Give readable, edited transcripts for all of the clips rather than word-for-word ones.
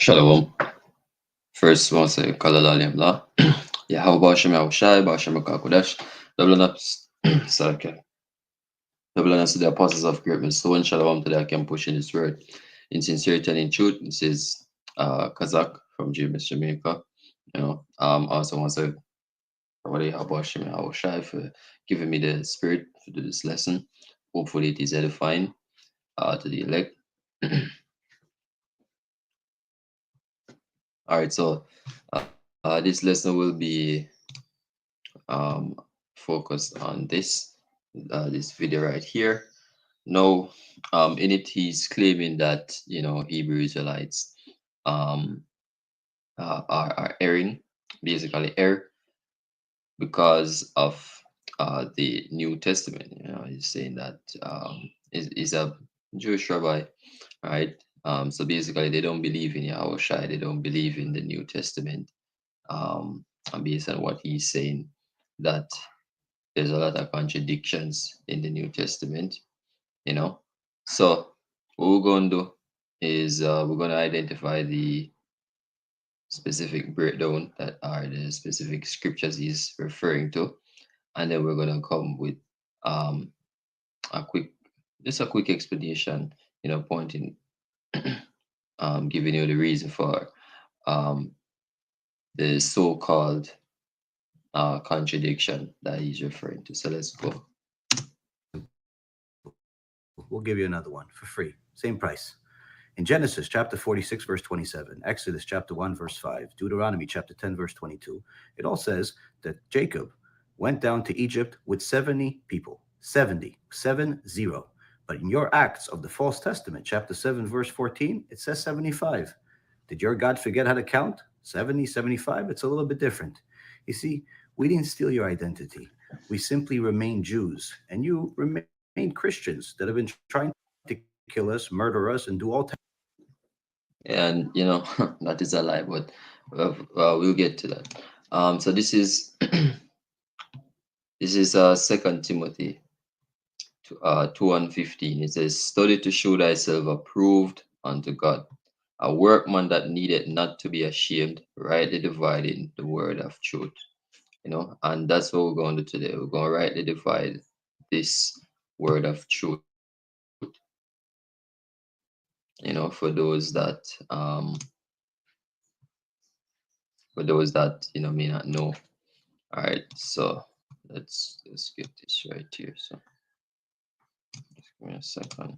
Shalom. First, want to say Kalalalim La. Yeah, how about Shema Shai, Bashama Kakodash, Double ups, sorry, double ups to the apostles of great stone. Shalom to the I can push in this word in sincerity and in truth. This is Kazak from James, Jamaica. Also want to say, how about Shema Shai for giving me the spirit to do this lesson. Hopefully, it is edifying to the elect. All right, so this lesson will be um, focused on this video right here. Now, in it, he's claiming that Hebrew Israelites um, are erring, basically err because of the New Testament. He's saying that is a Jewish rabbi, right? So basically, they don't believe in Yahushua. They don't believe in the New Testament. And based on what he's saying, that there's a lot of contradictions in the New Testament, you know. So what we're going to do is we're going to identify the specific breakdown that are the specific scriptures he's referring to, and then we're going to come with um, a quick, just a quick explanation, pointing, giving you the reason for um, the so-called contradiction that he's referring to. So let's go. We'll give you another one for free, same price. In Genesis chapter 46, verse 27, Exodus chapter 1, verse 5, Deuteronomy chapter 10, verse 22, it all says that Jacob went down to Egypt with 70 people. 70, 7-0. But in your Acts of the False Testament, chapter 7, verse 14, it says 75. Did your God forget how to count? 70, 75? It's a little bit different. You see, we didn't steal your identity. We simply remain Jews, and you remain Christians that have been trying to kill us, murder us, and do all types. And that is a lie, but we'll get to that. So this is this is Second Timothy 2 and 15. It says, "Study to show thyself approved unto God, a workman that needeth not to be ashamed, rightly dividing the word of truth." And that's what we're going to do today. We're going to rightly divide this word of truth. For those that may not know. All right, so let's get this right here. So just give me a second.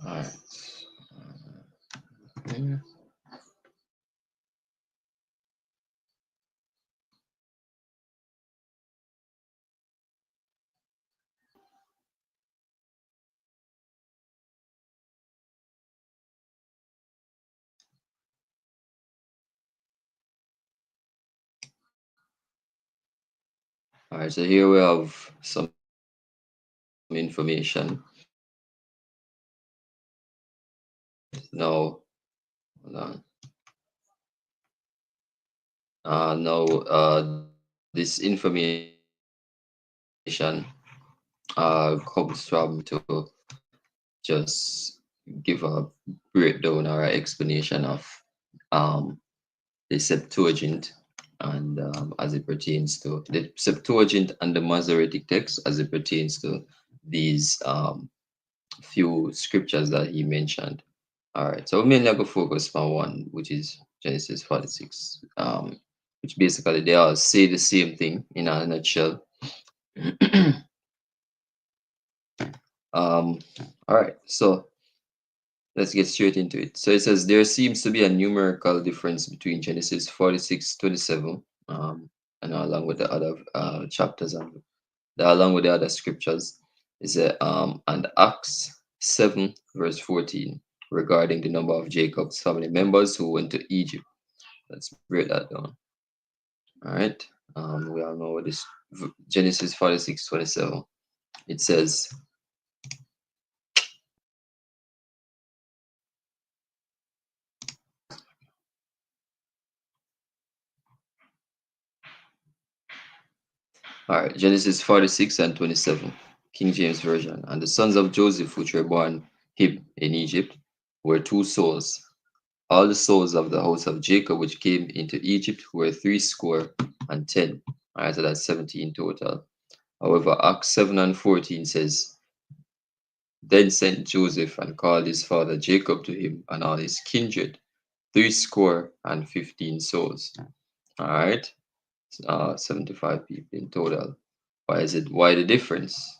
All right. Yeah. All right, so here we have some information. Now, hold on. Now, this information comes from to just give a breakdown or an explanation of um, the Septuagint and as it pertains to the Septuagint and the Masoretic text as it pertains to these few scriptures that he mentioned. All right, so mainly I go focus on one, which is Genesis 46, which basically they all say the same thing in a nutshell. All right, so let's get straight into it. So it says there seems to be a numerical difference between Genesis 46:27, and along with the other chapters and along with the other scriptures. Is and Acts 7 verse 14. regarding the number of Jacob's family members who went to Egypt. Let's break that down. All right. We all know what this Genesis 46:27. It says, all right, Genesis 46 and 27, King James Version. And the sons of Joseph, which were born him in Egypt, were two souls. All the souls of the house of Jacob which came into Egypt were 70. All right, so that's 70 in total. However, Acts 7 and 14 says, Then sent Joseph and called his father Jacob to him and all his kindred, 60 and 15 souls. All right, 75 people in total. Why the difference?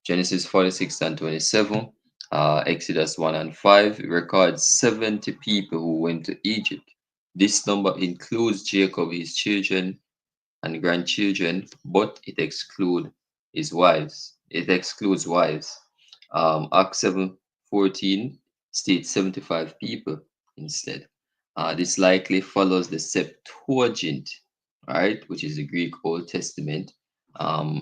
Genesis 46 and 27, Exodus 1 and 5 records 70 people who went to Egypt. This number includes Jacob, his children, and grandchildren, but it excludes his wives. It excludes wives. Acts 7:14 states 75 people instead. This likely follows the Septuagint, right, which is the Greek Old Testament,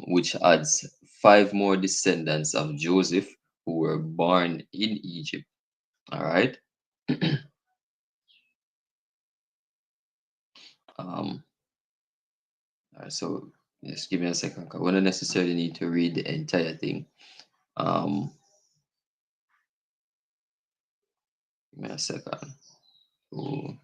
which adds five more descendants of Joseph who were born in Egypt. All right. um, so just give me a second. 'Cause we don't necessarily need to read the entire thing. Um, Give me a second. Ooh,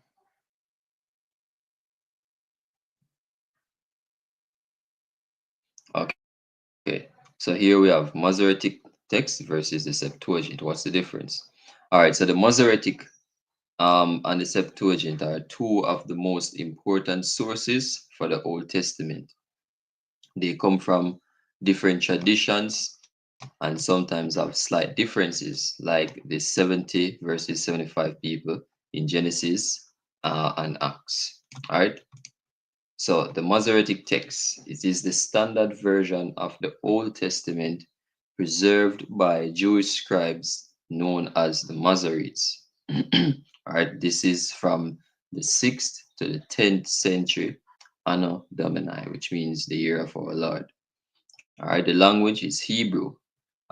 okay. So here we have Masoretic text versus the Septuagint. What's the difference? All right. So the Masoretic and the Septuagint are two of the most important sources for the Old Testament. They come from different traditions and sometimes have slight differences, like the 70 versus 75 people in Genesis and Acts. All right. So the Masoretic text, it is the standard version of the Old Testament preserved by Jewish scribes known as the Masoretes. All right, this is from the 6th to the 10th century Anno Domini, which means the year of our Lord. All right, the language is Hebrew.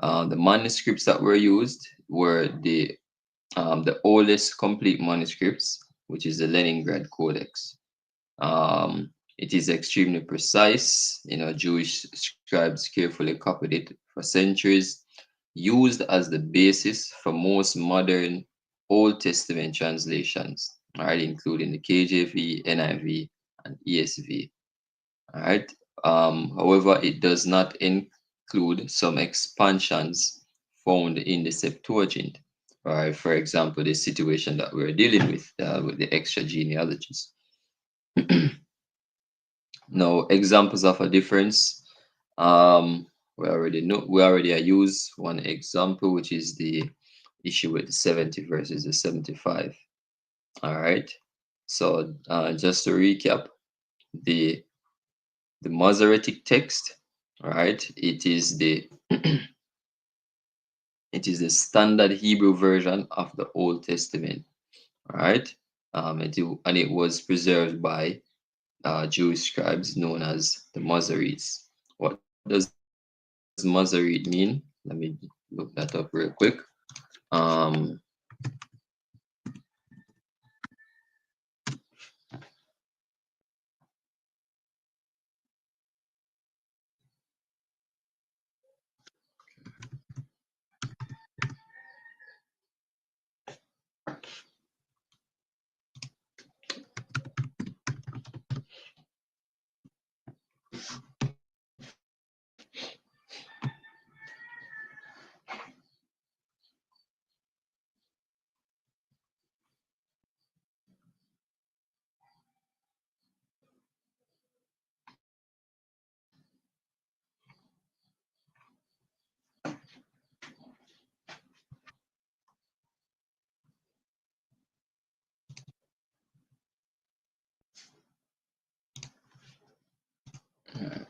The manuscripts that were used were the oldest complete manuscripts, which is the Leningrad Codex. It is extremely precise. Jewish scribes carefully copied it for centuries, used as the basis for most modern Old Testament translations, all right, including the KJV, NIV, and ESV. All right. However, it does not include some expansions found in the Septuagint. All right. For example, the situation that we're dealing with the extra genealogies. Now, examples of a difference. We already use one example, which is the issue with the 70 versus the 75. All right. So just to recap, the the Masoretic text, all right, it is the standard Hebrew version of the Old Testament. All right. And it was preserved by Jewish scribes known as the Masoretes. What does Masorete mean? Let me look that up real quick. Um,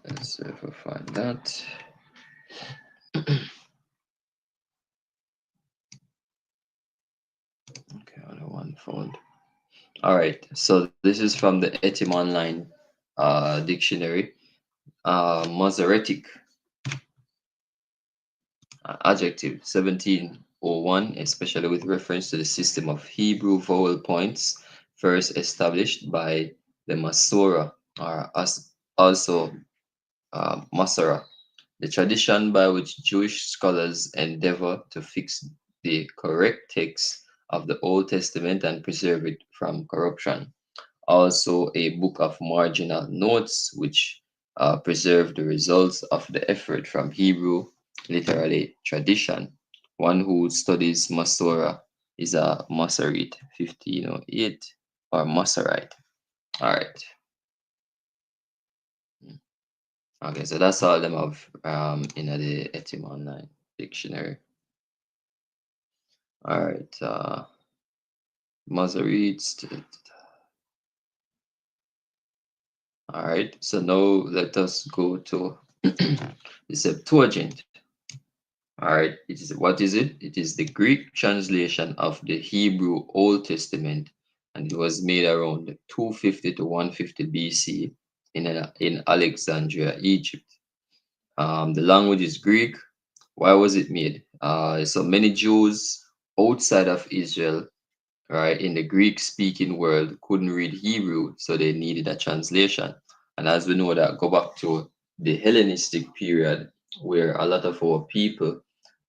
let's see if I find that. Found. All right. So this is from the Etim Online dictionary. Masoretic adjective 1701, especially with reference to the system of Hebrew vowel points first established by the Masora, or also Masora, the tradition by which Jewish scholars endeavor to fix the correct text of the Old Testament and preserve it from corruption. Also, a book of marginal notes which preserve the results of the effort from Hebrew, literally tradition. One who studies Masorah is a Masoret 1508 or Masorite. All right. Okay, so that's all them of in the Etim Online dictionary. All right, Masoretes. All right, so now let us go to the Septuagint. All right, it is what is it? It is the Greek translation of the Hebrew Old Testament, and it was made around 250 to 150 BC in Alexandria, Egypt. The language is Greek. Why was it made? So many Jews outside of Israel, right, in the Greek-speaking world, couldn't read Hebrew, so they needed a translation. And as we know that, go back to the Hellenistic period, where a lot of our people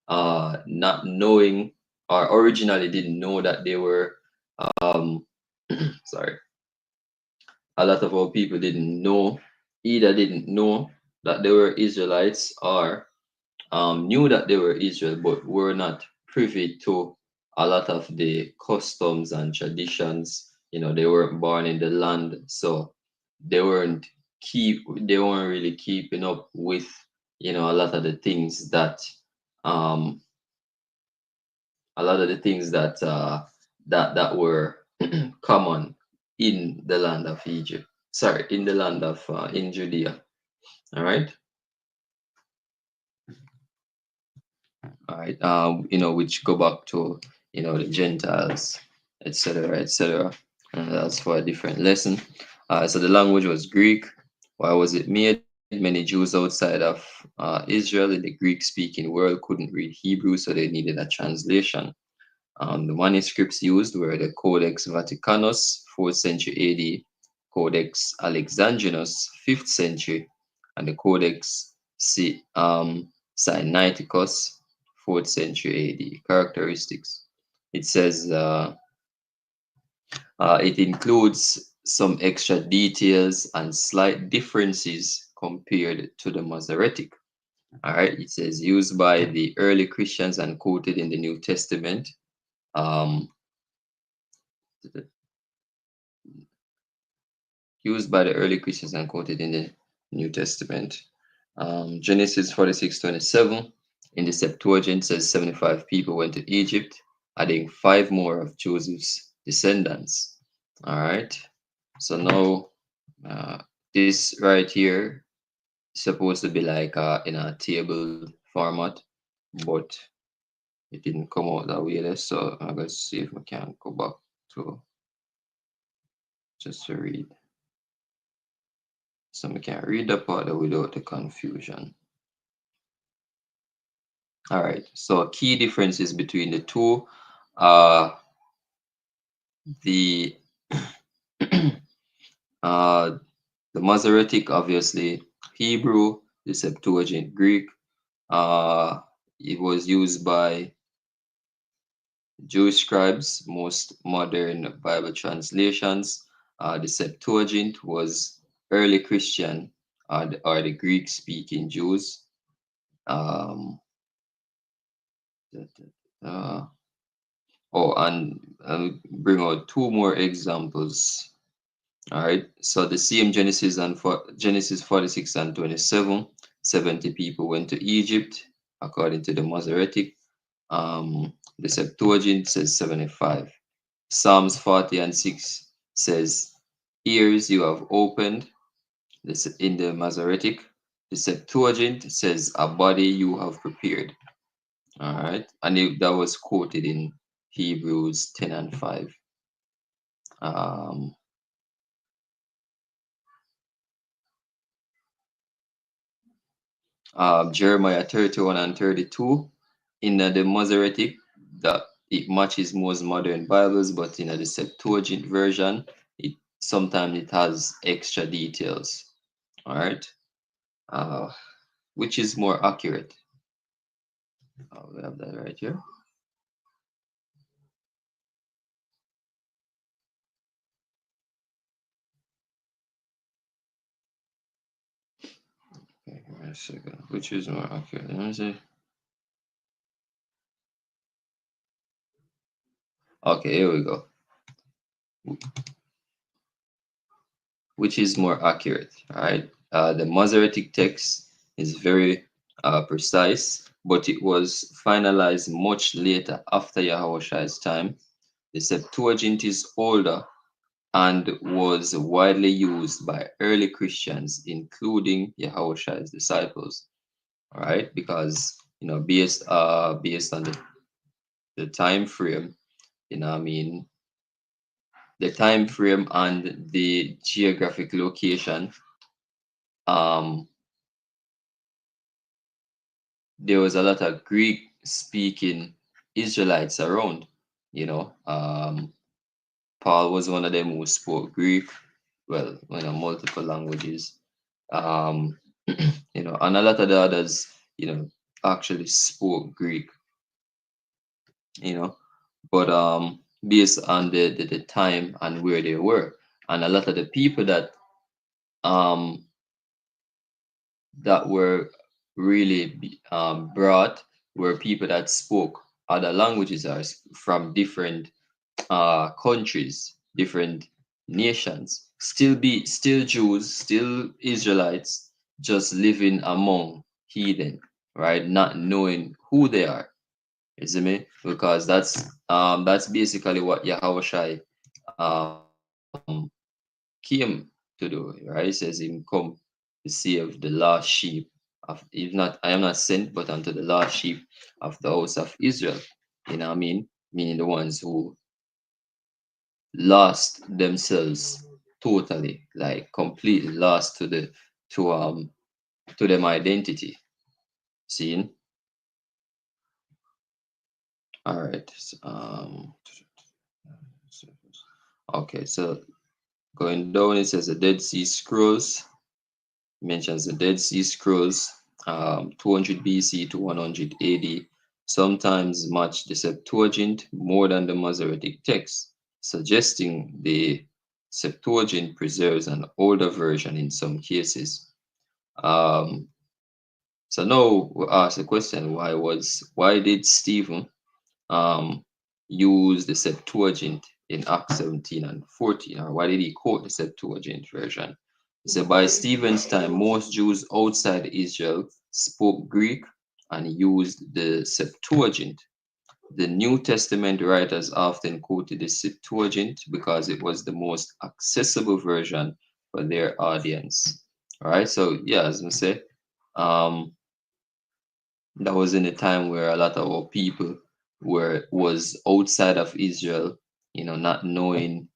not knowing or originally didn't know that they were um sorry, a lot of our people didn't know, either didn't know that they were Israelites, or knew that they were Israel but were not privy to a lot of the customs and traditions. They weren't born in the land, so they weren't they weren't really keeping up with a lot of the things that um that were common in the land of Egypt. Sorry, in the land of in Judea. All right, all right. Which go back to the Gentiles, etc., etc. And that's for a different lesson. So the language was Greek. Why was it made? Many Jews outside of Israel in the Greek-speaking world couldn't read Hebrew, so they needed a translation. The manuscripts used were the Codex Vaticanus, 4th century AD, Codex Alexandrinus, 5th century, and the Codex Sinaiticus, 4th century AD. Characteristics. It says it includes some extra details and slight differences compared to the Masoretic. All right, it says used by the early Christians and quoted in the New Testament. Um, used by the early Christians and quoted in the New Testament. Genesis 46:27 in the Septuagint says 75 people went to Egypt, adding five more of Joseph's descendants. All right. So now this right here is supposed to be like in a table format, but it didn't come out that way there. So I'm going to see if we can go back to just to read. So we can read the part without the confusion. All right. So key differences between the two. The uh, the Masoretic, obviously Hebrew, the Septuagint Greek. It was used by Jewish scribes, most modern Bible translations. The Septuagint was early Christian, or the Greek-speaking Jews. Um, uh, oh, and bring out two more examples. All right. So the same Genesis Genesis 46 and 27, 70 people went to Egypt, according to the Masoretic. The Septuagint says 75. Psalms 40 and 6 says, ears you have opened. This in the Masoretic. The Septuagint says, a body you have prepared. All right. And that was quoted in Hebrews 10 and 5. Um, Jeremiah 31 and 32. In the Masoretic, that it matches most modern Bibles, but in the Septuagint version, it sometimes it has extra details. All right, uh, which is more accurate? We have that right here. Okay, give me a second. Which is more accurate? Let me see. Okay, here we go. Which is more accurate? All right. The Masoretic text is very precise, but it was finalized much later after Yahushua's time. The Septuagint is older and was widely used by early Christians, including Yahushua's disciples. All right, because based on the time frame, I mean the time frame and the geographic location, um, there was a lot of Greek speaking Israelites around. You know, Paul was one of them who spoke Greek, well, multiple languages. Um, and a lot of the others, actually spoke Greek, you know, but based on the time and where they were. And a lot of the people um that were really brought were people that spoke other languages or from different countries, different nations, still Jews, still Israelites, just living among heathen, right? Not knowing who they are. You see me? Because that's basically what Yahushai came to do, right? He says him come to save the lost sheep of, if not, I am not sent but unto the lost sheep of the house of Israel. You know what I mean? Meaning the ones who lost themselves totally, like completely lost to them identity. Seeing? All right. Okay, so going down, it says the Dead Sea Scrolls. Mentions the Dead Sea Scrolls, 200 BC to 100 AD, sometimes match the Septuagint more than the Masoretic text, suggesting the Septuagint preserves an older version in some cases. Um, so now we ask the question: why did Stephen um, use the Septuagint in Acts 17 and 14, or why did he quote the Septuagint version? He said, by Stephen's time, most Jews outside Israel spoke Greek and used the Septuagint. The New Testament writers often quoted the Septuagint because it was the most accessible version for their audience. All right, so yeah, as I say, um, that was in a time where a lot of our people was outside of Israel, not knowing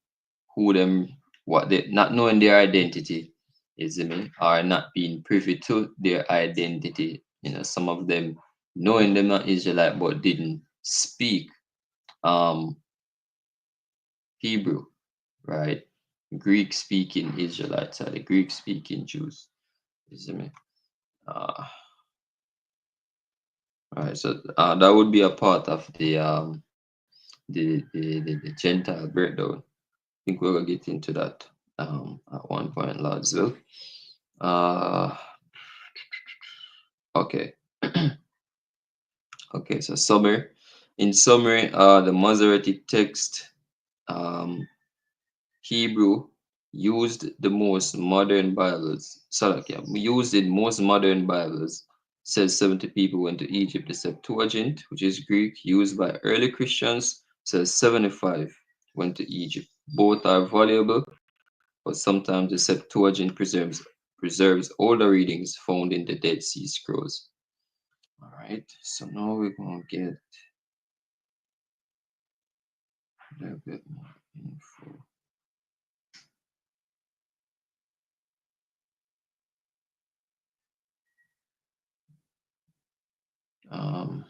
who them, not knowing their identity, is me, or not being privy to their identity. Some of them knowing them not Israelite but didn't speak um Hebrew, right? Greek speaking Israelites or the Greek speaking Jews, is me. Uh, right, so that would be a part of the Gentile breakdown. I think we're gonna get into that at one point, Lordsville. Uh, okay, okay. So summary. In summary, the Masoretic text, um, Hebrew, used the most modern Bibles. Salakia used in most modern Bibles. Says 70 people went to Egypt. The Septuagint, which is Greek, used by early Christians, says 75 went to Egypt. Both are valuable, but sometimes the Septuagint preserves older readings found in the Dead Sea Scrolls. All right, so now we're gonna get a little bit more info. Um,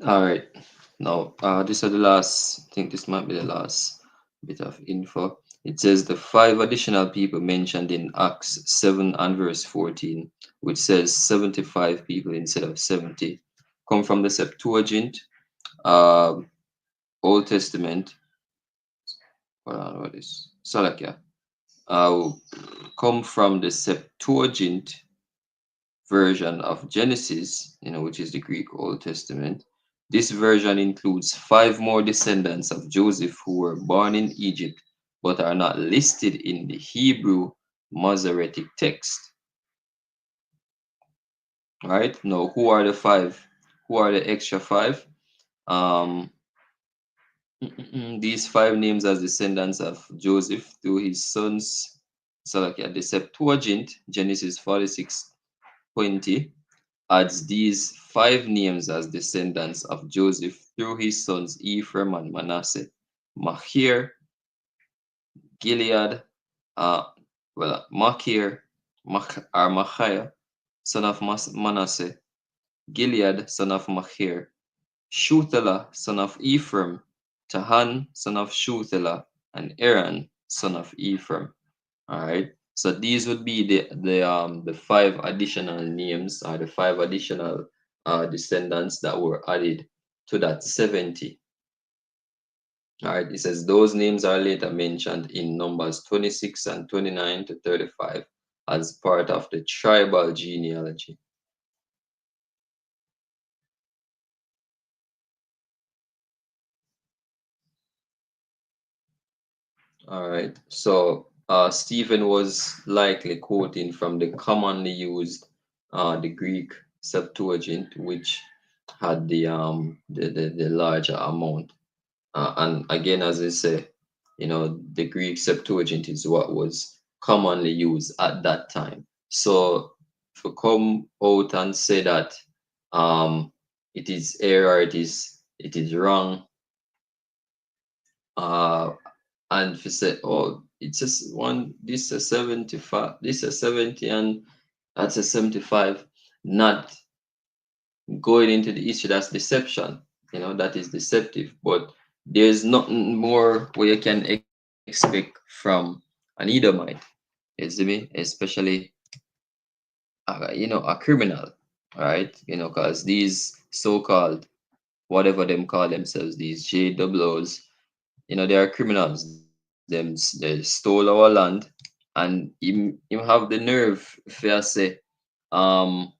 all right. Now, this is the last. I think this might be the last bit of info. It says the five additional people mentioned in Acts 7 and verse 14, which says 75 people instead of 70, come from the Septuagint, um, Old Testament. Hold on, what is Salakia? Uh, come from the Septuagint version of Genesis, which is the Greek Old Testament. This version includes five more descendants of Joseph who were born in Egypt but are not listed in the Hebrew Masoretic text. Right? Now, who are the five? Who are the extra five? Um, these five names as descendants of Joseph through his sons. So, like the Septuagint, Genesis 46:20, adds these five names as descendants of Joseph through his sons Ephraim and Manasseh: Machir, Gilead, uh, Machir, Machir, son of Manasseh, Gilead, son of Machir, Shuthelah, son of Ephraim, Tahan, son of Shuthelah, and Aaron, son of Ephraim. All right. So these would be the five additional names, or the five additional descendants that were added to that 70. All right. It says those names are later mentioned in Numbers 26 and 29 to 35 as part of the tribal genealogy. All right. So Stephen was likely quoting from the commonly used the Greek Septuagint, which had the larger amount. And again, as I say, the Greek Septuagint is what was commonly used at that time. So to come out and say that it is error, it is wrong, uh, and if you say, oh, it's just one, this is 75, this is 70, and that's a 75, not going into the issue, that's deception. That is deceptive. But there's nothing more where you can expect from an Edomite, you see me, especially a criminal, right? Because these so-called, whatever them call themselves, these JWs, they are criminals. They stole our land, and him have the nerve if I say, um,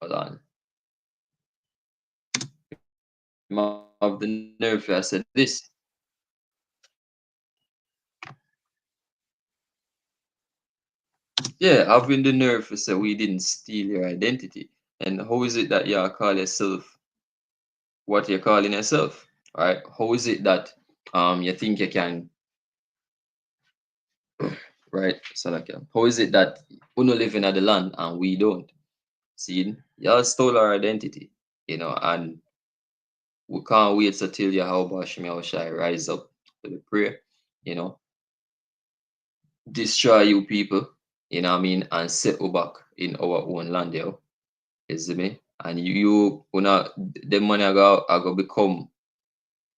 hold on, him have the nerve if I said this. Yeah, having the nerve to say we didn't steal your identity. And how is it that you call yourself what you're calling yourself? Right? How is it that you think you can, right? So like how is it that we no living at the land and we don't? See, y'all stole our identity, and we can't wait till Yahweh Shemi Shai rise up to the prayer, you know, destroy you people, what I mean, and set you back in our own land, yo. You see me? And the money are go become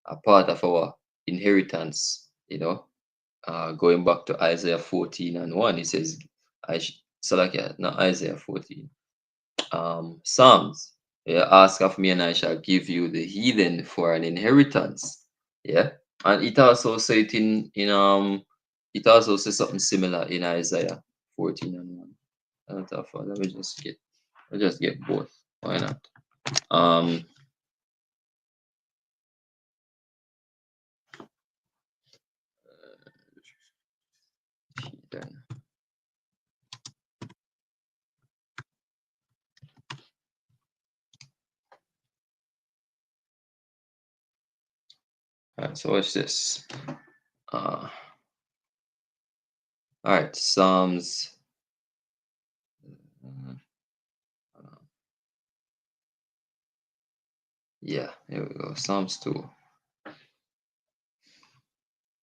a part of our inheritance, going back to Isaiah 14 and 1, it says, so like, yeah, not Isaiah 14, Psalms. Yeah, ask of me and I shall give you the heathen for an inheritance. Yeah. And it also say it also says something similar in Isaiah 14 and 1. Let me just get both. Why not? Um then. So what's this? Uh, all right, Psalms. uh, yeah, here we go. Psalms 2.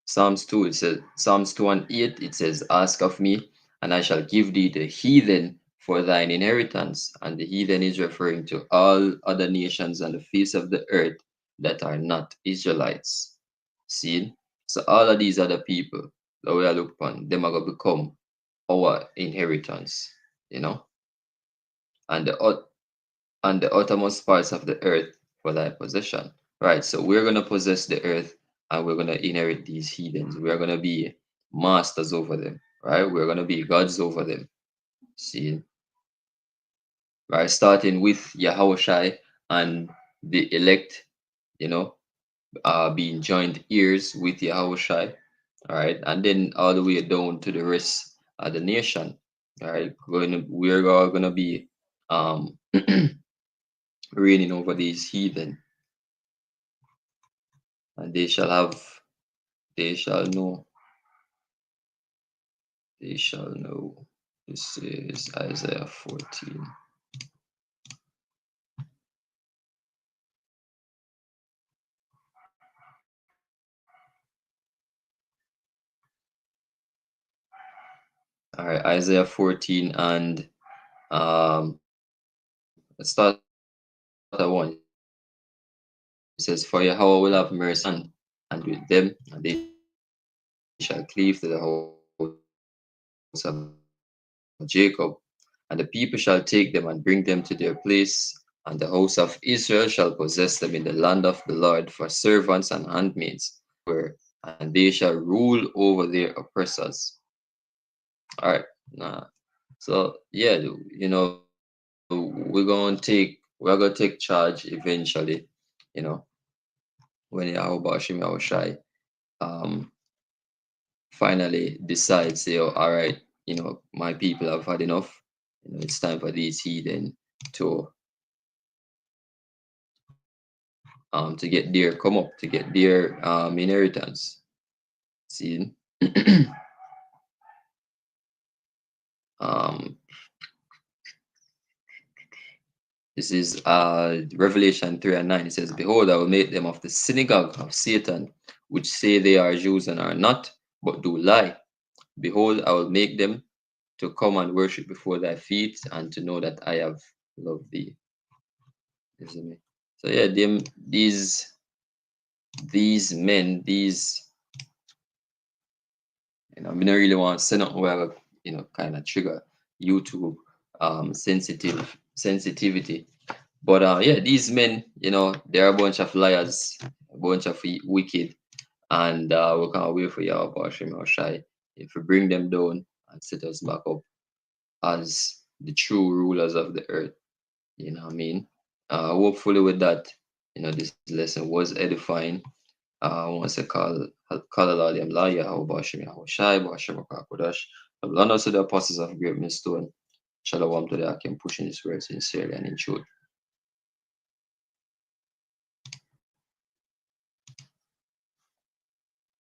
Psalms 2, it says, Psalms 2 and 8, it says, Ask of me, and I shall give thee the heathen for thine inheritance. And the heathen is referring to all other nations on the face of the earth that are not Israelites. See? So all of these other people that we are look upon, them are going to become our inheritance, you know, and the uttermost parts of the earth for thy possession. Right. So we're gonna possess the earth and we're gonna inherit these heathens. We're gonna be masters over them, right? We're gonna be gods over them. See, right? Starting with Yahushai and the elect, you know, being joined ears with Yahushai, all right, and then all the way down to the rest of the nation. All right, we're all gonna be um reigning over these heathen, and they shall know, they shall know. This is Isaiah 14. All right, Isaiah 14 and let's start at 1. It says, For Yahweh will have mercy on the land and with them, and they shall cleave to the house of Jacob. And the people shall take them and bring them to their place, and the house of Israel shall possess them in the land of the Lord for servants and handmaids forever. And they shall rule over their oppressors. All right. So yeah, we're gonna take charge eventually, you know, when Yahweh Hashem Yahushai um finally decides, say, oh, all right, my people have had enough. It's time for these heathen to to get their come up, to get their inheritance. See, um, this is Revelation 3 and 9. It says, Behold, I will make them of the synagogue of Satan, which say they are Jews and are not, but do lie. Behold, I will make them to come and worship before thy feet, and to know that I have loved thee. Isn't it? So yeah, these men, I mean, I really want to send up where kind of trigger YouTube sensitivity. But yeah, these men, they're a bunch of liars, a bunch of wicked, and we can't wait for Yahweh Hashem Shai if we bring them down and set us back up as the true rulers of the earth. You know what I mean? Hopefully with that, this lesson was edifying. Once I call Allah them liar, how Bashim Yahushai, Bashim Akakodash. The blunders to the apostles of great millstone. Shalom to the Akim pushing his word sincerely and in truth.